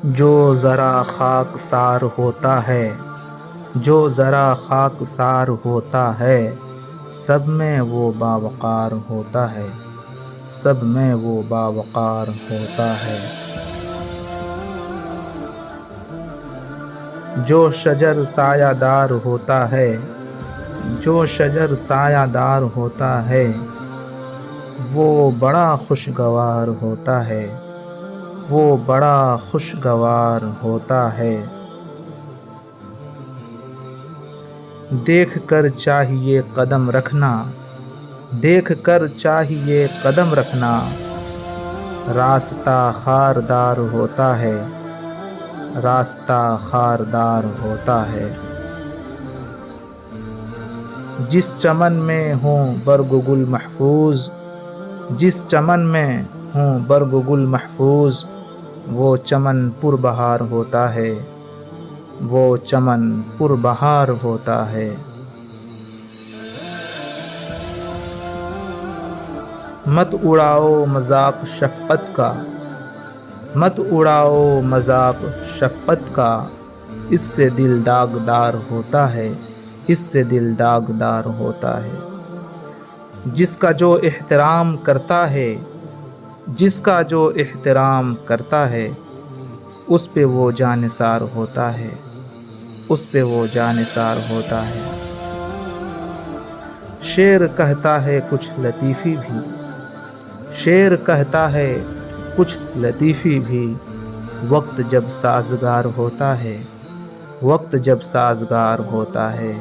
جو ذرا خاک سار ہوتا ہے، جو ذرا خاک سار ہوتا ہے، سب میں وہ باوقار ہوتا ہے، سب میں وہ باوقار ہوتا ہے۔ جو شجر سایہ دار ہوتا ہے، جو شجر سایہ دار ہوتا ہے، وہ بڑا خوشگوار ہوتا ہے، وہ بڑا خوشگوار ہوتا ہے۔ دیکھ کر چاہیے قدم رکھنا، دیکھ کر چاہیے قدم رکھنا، راستہ خاردار ہوتا ہے، راستہ خاردار ہوتا ہے۔ جس چمن میں ہوں برگ و گل محفوظ، جس چمن میں ہوں برگ و گل محفوظ، وہ چمن پر بہار ہوتا ہے، وہ چمن پر بہار ہوتا ہے۔ مت اڑاؤ مذاق شفقت کا، مت اڑاؤ مذاق شفقت کا، اس سے دل داغدار ہوتا ہے، اس سے دل داغدار ہوتا ہے۔ جس کا جو احترام کرتا ہے، جس کا جو احترام کرتا ہے، اس پہ وہ جانثار ہوتا ہے، اس پہ وہ جانثار ہوتا ہے۔ شعر کہتا ہے کچھ لطیفی بھی، شعر کہتا ہے کچھ لطیفی بھی، وقت جب سازگار ہوتا ہے، وقت جب سازگار ہوتا ہے۔